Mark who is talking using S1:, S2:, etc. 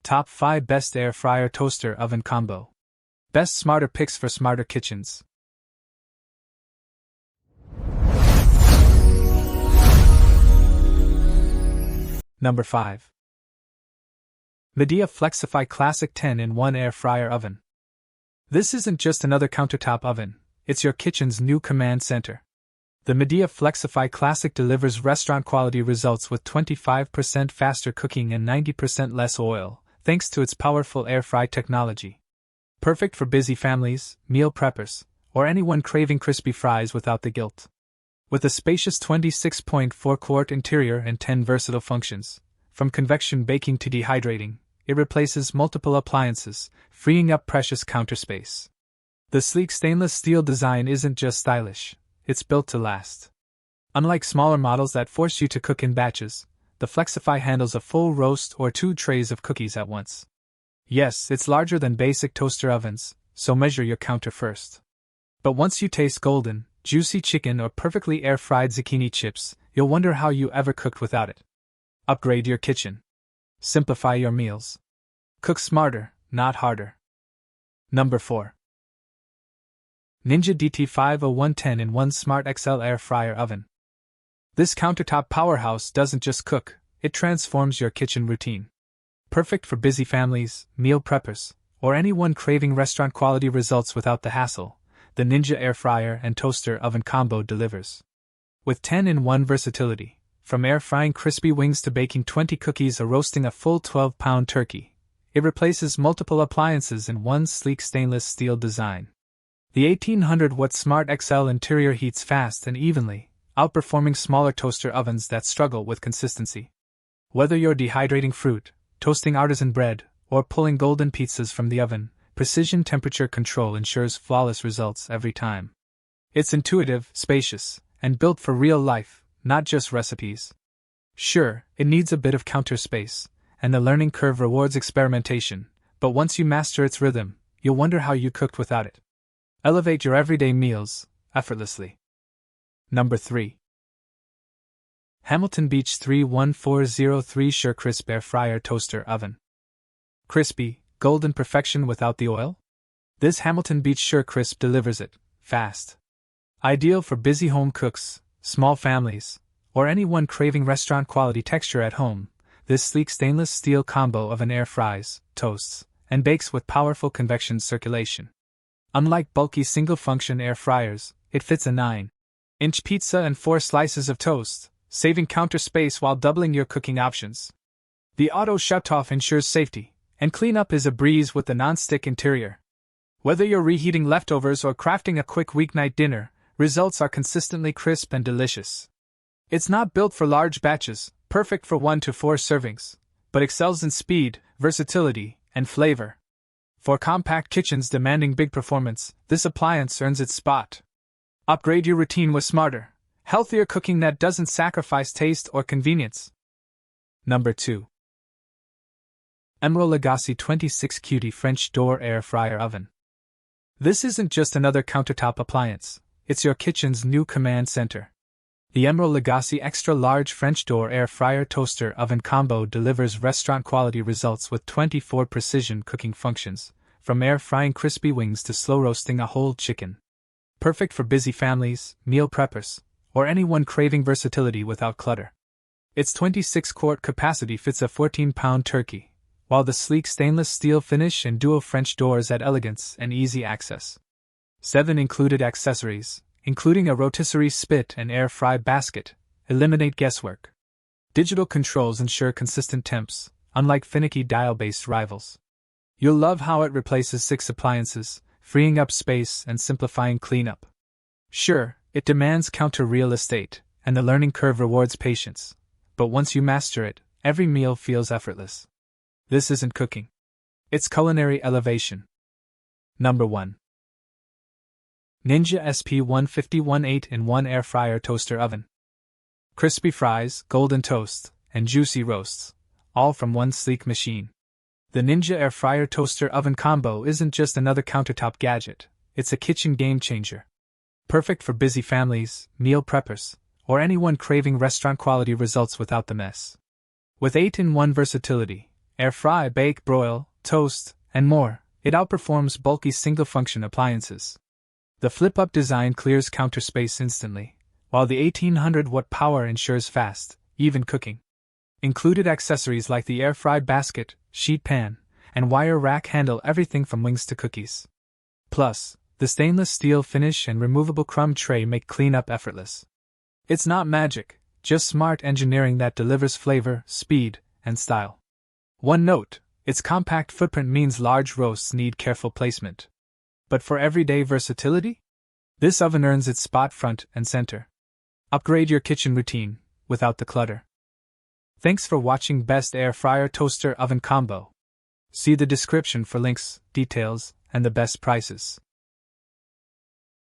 S1: Top 5 Best Air Fryer Toaster Oven Combo. Best Smarter Picks for Smarter Kitchens. Number 5. Midea Flexify Classic 10-in-1 Air Fryer Oven. This isn't just another countertop oven, it's your kitchen's new command center. The Midea Flexify Classic delivers restaurant-quality results with 25% faster cooking and 90% less oil, thanks to its powerful air fry technology. Perfect for busy families, meal preppers, or anyone craving crispy fries without the guilt. With a spacious 26.4-quart interior and 10 versatile functions, from convection baking to dehydrating, it replaces multiple appliances, freeing up precious counter space. The sleek stainless steel design isn't just stylish, it's built to last. Unlike smaller models that force you to cook in batches, the Flexify handles a full roast or 2 trays of cookies at once. Yes, it's larger than basic toaster ovens, so measure your counter first. But once you taste golden, juicy chicken or perfectly air-fried zucchini chips, you'll wonder how you ever cooked without it. Upgrade your kitchen. Simplify your meals. Cook smarter, not harder. Number 4. Ninja DT501 10-in-1 Smart XL Air Fryer Oven. This countertop powerhouse doesn't just cook, it transforms your kitchen routine. Perfect for busy families, meal preppers, or anyone craving restaurant-quality results without the hassle, the Ninja Air Fryer and Toaster Oven Combo delivers. With 10-in-1 versatility, from air-frying crispy wings to baking 20 cookies or roasting a full 12-pound turkey, it replaces multiple appliances in one sleek stainless steel design. The 1800-watt Smart XL interior heats fast and evenly, outperforming smaller toaster ovens that struggle with consistency. Whether you're dehydrating fruit, toasting artisan bread, or pulling golden pizzas from the oven, precision temperature control ensures flawless results every time. It's intuitive, spacious, and built for real life, not just recipes. Sure, it needs a bit of counter space, and the learning curve rewards experimentation, but once you master its rhythm, you'll wonder how you cooked without it. Elevate your everyday meals, effortlessly. Number 3. Hamilton Beach 31403 SureCrisp Air Fryer Toaster Oven. Crispy, golden perfection without the oil? This Hamilton Beach SureCrisp delivers it, fast. Ideal for busy home cooks, small families, or anyone craving restaurant-quality texture at home, this sleek stainless steel combo oven air fries, toasts, and bakes with powerful convection circulation. Unlike bulky single-function air fryers, it fits a 9-inch pizza and 4 slices of toast, saving counter space while doubling your cooking options. The auto shutoff ensures safety, and cleanup is a breeze with the non-stick interior. Whether you're reheating leftovers or crafting a quick weeknight dinner, results are consistently crisp and delicious. It's not built for large batches, perfect for 1 to 4 servings, but excels in speed, versatility, and flavor. For compact kitchens demanding big performance, this appliance earns its spot. Upgrade your routine with smarter, healthier cooking that doesn't sacrifice taste or convenience. Number 2. Emeril Lagasse 26𝗕𝗂𝗏𝗏 French Door Air Fryer Oven. This isn't just another countertop appliance, it's your kitchen's new command center. The Emeril Lagasse Extra Large French Door Air Fryer Toaster Oven Combo delivers restaurant-quality results with 24 precision cooking functions, from air-frying crispy wings to slow-roasting a whole chicken. Perfect for busy families, meal preppers, or anyone craving versatility without clutter. Its 26-quart capacity fits a 14-pound turkey, while the sleek stainless steel finish and dual French doors add elegance and easy access. 7 included accessories, including a rotisserie spit and air fry basket, eliminate guesswork. Digital controls ensure consistent temps, unlike finicky dial-based rivals. You'll love how it replaces 6 appliances, freeing up space and simplifying cleanup. Sure, it demands counter real estate, and the learning curve rewards patience, but once you master it, every meal feels effortless. This isn't cooking. It's culinary elevation. Number 1. Ninja SP151 8-in-1 Air Fryer Toaster Oven. Crispy fries, golden toast, and juicy roasts, all from one sleek machine. The Ninja Air Fryer Toaster Oven Combo isn't just another countertop gadget, it's a kitchen game-changer. Perfect for busy families, meal preppers, or anyone craving restaurant-quality results without the mess. With 8-in-1 versatility, air fry, bake, broil, toast, and more, it outperforms bulky single-function appliances. The flip-up design clears counter space instantly, while the 1800-watt power ensures fast, even cooking. Included accessories like the air-fry basket, sheet pan, and wire rack handle everything from wings to cookies. Plus, the stainless steel finish and removable crumb tray make cleanup effortless. It's not magic, just smart engineering that delivers flavor, speed, and style. One note: its compact footprint means large roasts need careful placement. But for everyday versatility? This oven earns its spot front and center. Upgrade your kitchen routine, without the clutter. Thanks for watching Best Air Fryer Toaster Oven Combo. See the description for links, details, and the best prices.